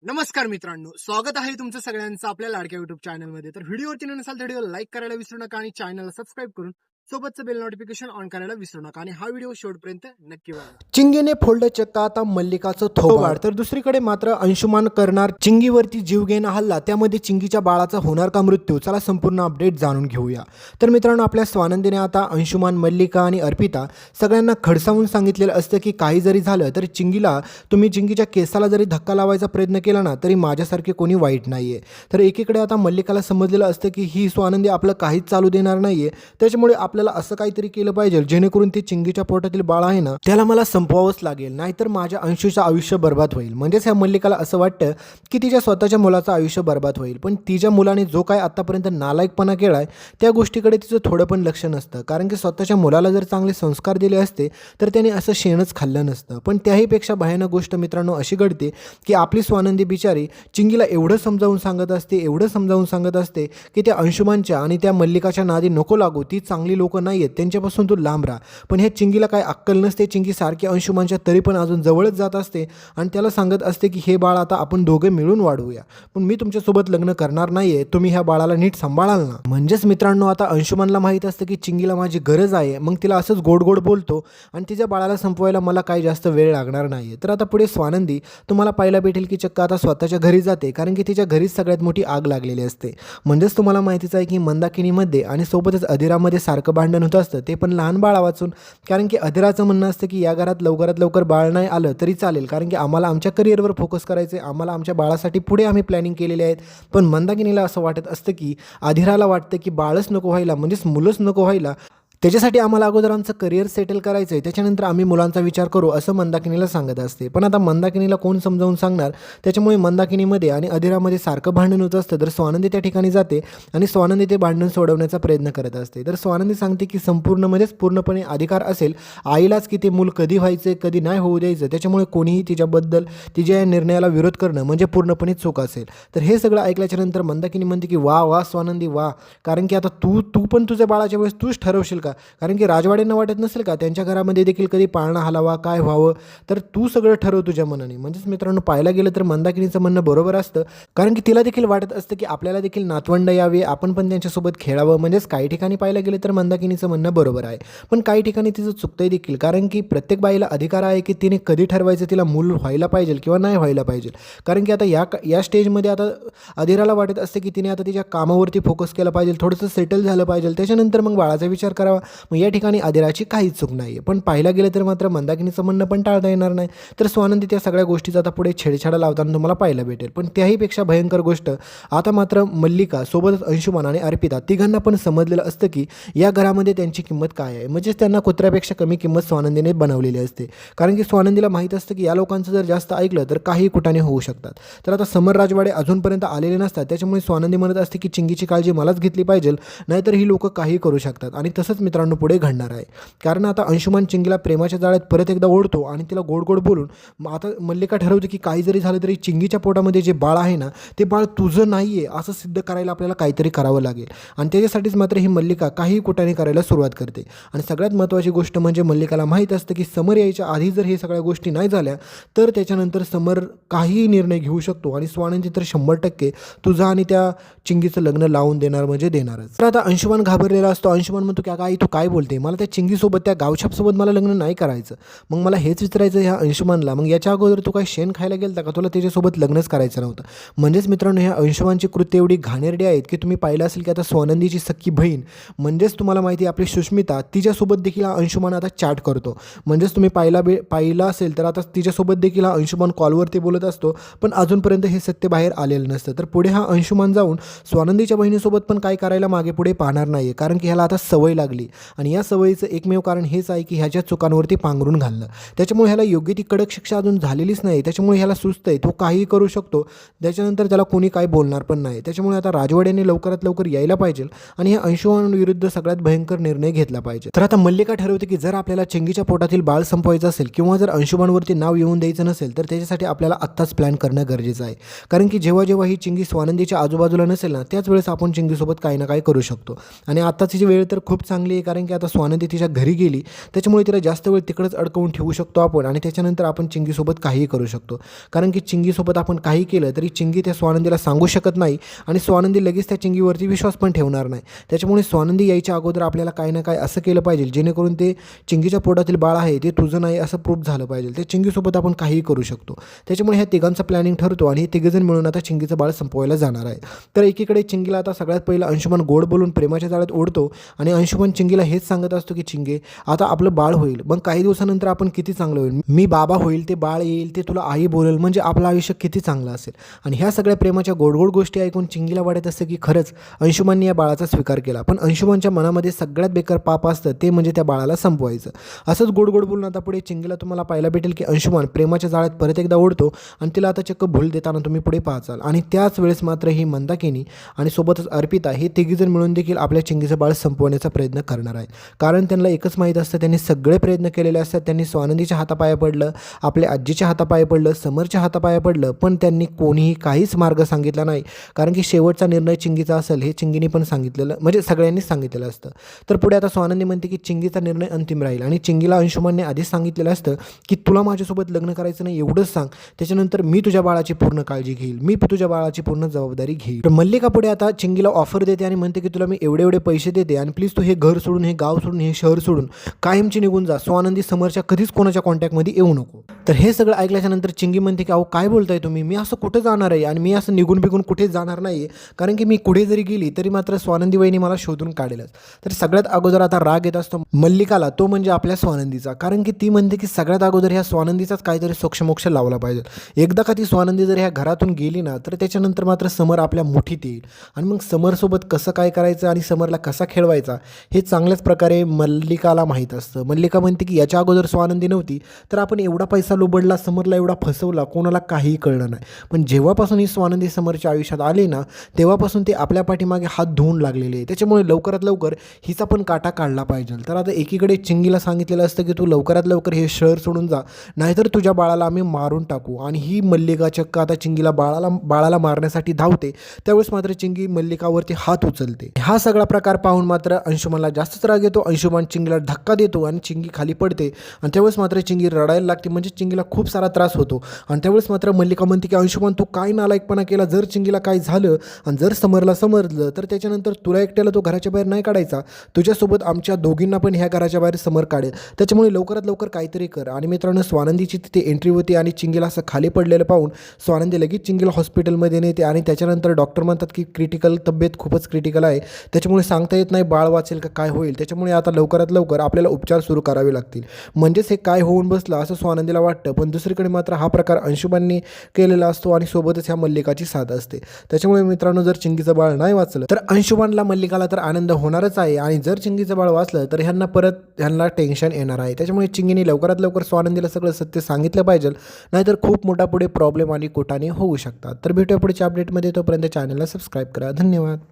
नमस्कार मित्रांनो, स्वागत आहे तुमचं सगळ्यांचं आपल्या लाडक्या युट्यूब चॅनलमध्ये. तर व्हिडिओवरती नसाल तर व्हिडिओ लाईक करायला विसरू नका आणि चॅनलला सबस्क्राईब करून सोबतचं बेल नोटिफिकेशन ऑन करायला विसरू नका आणि हा व्हिडिओ शेवटपर्यंत नक्की बघा. चिंगीने फोडलं चक्क आता मल्लिकाचं थोबाड. तर दुसरीकडे मात्र अंशुमान करणार चिंगीवरती जीवघेणा हल्ला, त्यामध्ये चिंगीच्या बाळाचा होणार का मृत्यू? चला संपूर्ण अपडेट जाणून घेऊया. तर मित्रांनो, आपल्या स्वानंदीने आता अंशुमान, मल्लिका आणि अर्पिता सगळ्यांना खडसावून सांगितलेलं असतं की काही जरी झालं तर तुम्ही चिंगीच्या केसाला जरी धक्का लावायचा प्रयत्न केला ना तरी माझ्यासारखे कोणी वाईट नाहीये. तर एकीकडे आता मल्लिकाला समजलेलं असतं की ही स्वानंदी आपलं काहीच चालू देणार नाहीये, त्याच्यामुळे आपल्याला असं काहीतरी केलं पाहिजे जेणेकरून ती चिंगीच्या पोटातील बाळ आहे ना त्याला मला संपवावंच लागेल, नाहीतर माझ्या अंशूचं आयुष्य बर्बाद होईल. म्हणजेच ह्या मल्लिकाला असं वाटतं की तिच्या स्वतःच्या मुलाचं आयुष्य बर्बाद होईल, पण तिच्या मुलाने जो काय आतापर्यंत नालायकपणा केलाय त्या गोष्टीकडे तिचं थोडं पण लक्ष नसतं. कारण की स्वतःच्या मुलाला जर चांगले संस्कार दिले असते तर त्याने असं शेणच खाल्लं नसतं. पण त्याहीपेक्षा भयानक गोष्ट मित्रांनो अशी घडते की आपली स्वानंदी बिचारी चिंगीला एवढं समजावून सांगत असते की त्या अंशुमानच्या आणि त्या मल्लिकाच्या नादी नको लागू, ती चांगली लोक नाही आहेत, त्यांच्यापासून तू लांब राहा. पण ह्या चिंगीला काय अक्कल नसते. चिंगी सारखी अंशुमानच्या तरी पण अजून जवळच जात असते आणि त्याला सांगत असते की हे बाळ आता आपण दोघे मिळून वाढवूया, पण मी तुमच्यासोबत लग्न करणार नाहीये, तुम्ही ह्या बाळाला नीट सांभाळाल ना. म्हणजेच मित्रांनो, आता अंशुमानला माहीत असतं की चिंगीला माझी गरज आहे, मग तिला असंच गोड गोड बोलतो आणि तिच्या बाळाला संपवायला मला काही जास्त वेळ लागणार नाही. तर आता पुढे स्वानंदी तुम्हाला पाहायला भेटेल की चक्क आता स्वतःच्या घरी जाते, कारण की तिच्या घरीच सगळ्यात मोठी आग लागलेली असते. म्हणजेच तुम्हाला माहितीच आहे की मंदाकिनीमध्ये आणि सोबतच अधिरामध्ये सारखं भांडण होत असतं, ते पण लहान बाळा वाचून. कारण की अधिराचं म्हणणं असतं की या घरात लवकरात लवकर बाळ नाही आलं तरी चालेल, कारण की आम्हाला आमच्या करिअरवर फोकस करायचं आहे, आम्हाला आमच्या बाळासाठी पुढे आम्ही प्लॅनिंग केलेली आहेत. पण मंदाकिनीला असं वाटत असतं की अधिराला वाटतं की बाळच नको व्हायला, म्हणजेच मुलंच नको व्हायला, त्याच्यासाठी आम्हाला अगोदर आमचं करिअर सेटल करायचं आहे, त्याच्यानंतर आम्ही मुलांचा विचार करू, असं मंदाकिनीला सांगत असते. पण आता मंदाकिनीला कोण समजावून सांगणार? त्याच्यामुळे मंदाकिनीमध्ये आणि अधिरामध्ये सारखं भांडण होत असतं. तर स्वानंदी त्या ठिकाणी जाते आणि स्वानंदी ते भांडण सोडवण्याचा प्रयत्न करत असते. तर स्वानंदी सांगते की पूर्णपणे अधिकार असेल आईलाच की ते मूल कधी व्हायचं कधी नाही होऊ द्यायचं, त्याच्यामुळे कोणीही तिच्या या निर्णयाला विरोध करणं म्हणजे पूर्णपणे चूक असेल. तर हे सगळं ऐकल्याच्या नंतर मंदाकिनी म्हणते की वा वा स्वानंदी वा, कारण की आता तू पण तुझ्या बाळाच्या वेळेस तूच ठरवशील का? कारण की राजवाड्यांना वाटत नसेल का त्यांच्या घरामध्ये देखील कधी पाळणा हलावा, काय व्हावं, तर तू सगळं ठरव तुझ्या मनाने. म्हणजेच मित्रांनो, पाहायला गेलं तर मंदाकिनीचं म्हणणं बरोबर असतं, कारण की तिला देखील वाटत असतं की आपल्याला देखील नातवंड यावे, आपण पण त्यांच्यासोबत खेळावं. म्हणजेच काही ठिकाणी पाहायला गेलं तर मंदाकिनीचं म्हणणं बरोबर आहे, पण काही ठिकाणी तिचं चुकतंय देखील. कारण की प्रत्येक बाईला अधिकार आहे की तिने कधी ठरवायचं तिला मूल व्हायला पाहिजे किंवा नाही व्हायला पाहिजे. कारण की आता या स्टेजमध्ये आता अधिराला वाटत असते की तिने आता तिच्या कामावरती फोकस केला पाहिजे, थोडंसं सेटल झालं पाहिजे, त्याच्यानंतर मग बाळाचा विचार करावा. मग या ठिकाणी अधिराची काहीच चूक नाही आहे. पण पाहायला गेलं तर मात्र मंदाकिनीचं म्हणणं पण टाळता येणार नाही. तर स्वानंदी त्या सगळ्या गोष्टीचा आता पुढे छेडछाडा लावताना तुम्हाला पाहायला भेटेल. पण त्याहीपेक्षा भयंकर गोष्ट आता मात्र मल्लिका सोबतच अंशुमान आणि अर्पिता तिघांना पण समजलेलं असतं की या घरामध्ये त्यांची किंमत काय आहे. म्हणजेच त्यांना कुत्र्यापेक्षा कमी किंमत स्वानंदीने बनवलेली असते. कारण की स्वानंदीला माहीत असतं की या लोकांचं जर जास्त ऐकलं तर काही कुटाने होऊ शकतात. तर आता समर राजवाडे अजूनपर्यंत आलेले नसतात, त्याच्यामुळे स्वानंदी म्हणत असते की चिंगीची काळजी मलाच घेतली पाहिजे, नाहीतर ही लोक काही करू शकतात. आणि तसंच मित्रांनो पुढे घडणार आहे, कारण आता अंशुमान चिंगीला प्रेमाच्या जाळ्यात परत एकदा ओढतो आणि तिला गोड गोड बोलून आता मल्लिका ठरवते की काही जरी झालं तरी चिंगीच्या पोटामध्ये जे बाळ आहे ना ते बाळ तुझं नाही आहे असं सिद्ध करायला आपल्याला काहीतरी करावं लागेल. आणि त्याच्यासाठीच मात्र ही मल्लिका काही कुटाने करायला सुरुवात करते. आणि सगळ्यात महत्त्वाची गोष्ट म्हणजे मल्लिकाला माहीत असतं की समर यायच्या आधी जर हे सगळ्या गोष्टी नाही झाल्या तर त्याच्यानंतर समर काहीही निर्णय घेऊ शकतो आणि स्वानंदी तर 100% तुझं आणि त्या चिंगीचं लग्न लावून देणार म्हणजे देणारच. तर आता अंशुमान घाबरलेला असतो. अंशुमान म्हणतो की आई तू काय बोलते, मला त्या चिंगीसोबत त्या गावछापसोबत मला लग्न नाही करायचं. मग मला हेच विचारायचं ह्या अंशुमानला, मग याच्या अगोदर तू काय शेण खायला गेलता का, तुला त्याच्यासोबत लग्नच करायचं नव्हतं. म्हणजेच मित्रांनो, ह्या अंशुमानची कृत्य एवढी घाणेरडी आहेत की तुम्ही पाहिलं असेल की आता स्वानंदीची सख्खी बहीण म्हणजेच तुम्हाला माहिती आहे आपली सुष्मिता, तिच्यासोबत देखील हा अंशुमान आता चॅट करतो. म्हणजेच तुम्ही पाहिलं असेल तर आता तिच्यासोबत देखील हा अंशुमान कॉलवरती बोलत असतो, पण अजूनपर्यंत हे सत्य बाहेर आलेलं नसतं. तर पुढे हा अंशुमान जाऊन स्वानंदीच्या बहिणीसोबत पण काय करायला मागे पुढे पाहणार नाही, कारण की ह्याला आता सवय लागली आणि या सवयीचं एकमेव कारण हेच आहे की ह्याच्या चुकांवरती पांघरून घालणं. त्याच्यामुळे ह्याला योग्य ती कडक शिक्षा अजून झालेलीच नाही, त्याच्यामुळे ह्याला सुचतंय तो काहीही करू शकतो, त्याच्यानंतर त्याला कोणी काही बोलणार पण नाही. त्याच्यामुळे आता राजवाड्याने लवकरात लवकर यायला पाहिजे आणि ह्या अंशुमानविरुद्ध सगळ्यात भयंकर निर्णय घेतला पाहिजे. तर आता मल्लिका ठरवते की जर आपल्याला चिंगीच्या पोटातील बाळ संपवायचं असेल किंवा जर अंशुमानवरती नाव येऊन द्यायचं नसेल तर त्याच्यासाठी आपल्याला आत्ताच प्लॅन करणं गरजेचं आहे. कारण की जेव्हा ही चिंगी स्वानंदीच्या आजूबाजूला नसेल ना त्याच वेळेस आपण चिंगीसोबत काही ना काही करू शकतो. आणि आत्ताची वेळ तर खूप चांगली आहे, कारण की आता स्वानंदी तिच्या घरी गेली, त्याच्यामुळे तिला जास्त वेळ तिकडंच अडकवून ठेवू शकतो आपण आणि त्याच्यानंतर आपण चिंगीसोबत काहीही करू शकतो. कारण की चिंगीसोबत आपण काही केलं तरी चिंगी त्या स्वानंदीला सांगू शकत नाही आणि स्वानंदी लगेच त्या चिंगीवरती विश्वास पण ठेवणार नाही. त्याच्यामुळे स्वानंदी यायच्या अगोदर आपल्याला काही ना काही असं केलं पाहिजे जेणेकरून ते चिंगीच्या पोटातील बाळ आहे ते तुझं नाही असं प्रूफ झालं पाहिजे. त्या चिंगीसोबत आपण काहीही करू शकतो. त्याच्यामुळे ह्या तिघांचा प्लॅनिंग ठरतो आणि हे तिघेजण मिळून आता चिंगीचं बाळ संपवायला जाणार आहे. तर एकीकडे चिंगीला आता सगळ्यात पहिलं अंशुमन गोड बोलून प्रेमाच्या जाळ्यात ओढतो आणि अंशुमन चिंगीला हेच सांगत असतो की चिंगे, आता आपलं बाळ होईल, मग काही दिवसानंतर आपण किती चांगलं होईल, मी बाबा होईल, ते बाळ येईल, ते तुला आई बोलेल, म्हणजे आपलं आयुष्य किती चांगलं असेल. आणि ह्या सगळ्या प्रेमाच्या गोड गोड गोष्टी ऐकून चिंगीला वाटत असतं की खरंच अंशुमनने या बाळाचा स्वीकार केला. पण अंशुमनच्या मनामध्ये सगळ्यात बेकार पाप असतं ते म्हणजे त्या बाळाला संपवायचं. असंच गोड गोड बोलून आता पुढे चिंगीला तुम्हाला पाहायला भेटेल की अंशुमन प्रेमाच्या जाळ्यात परत एकदा ओढतो आणि तिला आता चक्क भूल देताना तुम्ही पुढे पाहाचाल. आणि त्याच वेळेस मात्र ही मंदाकिनी आणि सोबतच अर्पिता हे तिघीजण मिळून देखील आपल्या चिंगीचं बाळ संपवण्याचा प्रयत्न करणार आहेत. कारण त्यांना एकच माहीत असतं, त्यांनी सगळे प्रयत्न केलेले असतात. त्यांनी स्वानंदीच्या हातापाया पडलं, आपल्या आजीच्या हातापाया पडलं, समरच्या हातापाया पडलं, पण त्यांनी कोणीही काहीच मार्ग सांगितला नाही. कारण की शेवटचा निर्णय चिंगीचा असेल हे चिंगीने पण सांगितलेलं, म्हणजे सगळ्यांनीच सांगितलेलं असतं. तर पुढे आता स्वानंदी म्हणते की चिंगीचा निर्णय अंतिम राहील आणि चिंगीला अंशुमनने आधीच सांगितलेलं असतं की तुला माझ्यासोबत लग्न करायचं नाही एवढंच सांग, त्याच्यानंतर मी तुझ्या बाळाची पूर्ण काळजी घेईल, मी तुझ्या बाळाची पूर्ण जबाबदारी घेईल. तर मल्लिका पुढे आता चिंगीला ऑफर देते आणि म्हणते की तुला मी एवढे एवढे पैसे देते आणि प्लीज तू हे घर सोडून, हे गाव सोडून, हे शहर सोडून कायमची निघून जा. स्वानंदी समरच्या कधीच कोणाच्या कॉन्टॅक्टमध्ये येऊ नको. तर हे सगळं ऐकल्याच्या नंतर चिंगी म्हणते की अहो काय बोलताय तुम्ही, मी असं कुठं जाणार आहे आणि मी असं निघून बिघून कुठेच जाणार नाही, कारण की मी कुठे जरी गेली तरी मात्र स्वानंदी वहिनी मला शोधून काढेलच. तर सगळ्यात अगोदर आता राग येत असतो मल्लिकाला, तो म्हणजे आपल्या स्वानंदीचा. कारण की ती म्हणते की सगळ्यात अगोदर ह्या स्वानंदीचाच काहीतरी सोक्षमोक्ष लावला पाहिजे. एकदा का ती स्वानंदी जर ह्या घरातून गेली ना तर त्याच्यानंतर मात्र समर आपल्या मुठीत येईल आणि मग समरसोबत कसं काय करायचं आणि समरला कसा खेळवायचा हे चांगल्याच प्रकारे मल्लिकाला माहीत असतं. मल्लिका म्हणते की याच्या अगोदर स्वानंदी नव्हती तर आपण एवढा पैसा लोबडला, समरला एवढा फसवला, कोणाला काहीही कळलं नाही. पण जेव्हापासून ही स्वानंदी समरच्या आयुष्यात आली ना तेव्हापासून ते आपल्या पाठीमागे हात धुवून लागलेले आहे. त्याच्यामुळे लवकरात लवकर हिचा पण काटा काढला पाहिजे. तर आता एकीकडे चिंगीला सांगितलेलं असतं की तू लवकरात लवकर हे शहर सोडून जा, नाहीतर तुझ्या बाळाला आम्ही मारून टाकू. आणि ही मल्लिका चक्क आता चिंगीला बाळाला मारण्यासाठी धावते. त्यावेळेस मात्र चिंगी मल्लिकावरती हात उचलते. हा सगळा प्रकार पाहून मात्र अंशुमनला जास्तच राग येतो. अंशुमन चिंगीला धक्का देतो आणि चिंगी खाली पडते आणि त्यावेळेस मात्र चिंगी रडायला लागते, म्हणजे चिंगीला खूप सारा त्रास होतो. आणि त्यावेळेस मात्र मल्लिका म्हणते की अंशुमन तू काय नालायकपणा केला, जर चिंगीला काय झालं आणि जर समरला समजलं तर त्याच्यानंतर तुला एकट्याला तो घराच्या बाहेर नाही काढायचा, तुझ्यासोबत आमच्या दोघींना पण ह्या घराच्या बाहेर समर काढेल. त्याच्यामुळे लवकरात लवकर काहीतरी कर. आणि मित्रांनो स्वानंदीची तिथे एंट्री होती आणि चिंगीला असं खाली पडलेलं पाहून स्वानंदी लगेच चिंगीला हॉस्पिटलमध्ये नेते आणि त्याच्यानंतर डॉक्टर म्हणतात की क्रिटिकल तब्येत खूपच क्रिटिकल आहे, त्याच्यामुळे सांगता येत नाही बाळ वाचेल का काय होईल, त्याच्यामुळे आता लवकरात लवकर आपल्याला उपचार सुरू करावे लागतील. म्हणजेच हे काय होऊन बसलं असं स्वानंदीला वाटतं. पण दुसरीकडे मात्र हा प्रकार अंशुमनने केलेला असतो आणि सोबतच ह्या मल्लिकाची साथ असते. त्याच्यामुळे मित्रांनो जर चिंगीचं बाळ नाही वाचलं तर अंशुमनला मल्लिकाला तर आनंद होणारच आहे आणि जर चिंगीचं बाळ वाचलं तर ह्यांना टेन्शन येणार आहे. त्याच्यामुळे चिंगीने लवकरात लवकर स्वानंदीला सगळं सत्य सांगितलं पाहिजे, नाहीतर खूप मोठा पुढे प्रॉब्लेम आणि कोटाने होऊ शकतात. तर भेटूया पुढच्या अपडेटमध्ये, तोपर्यंत चॅनलला सबस्क्राईब करा. धन्यवाद.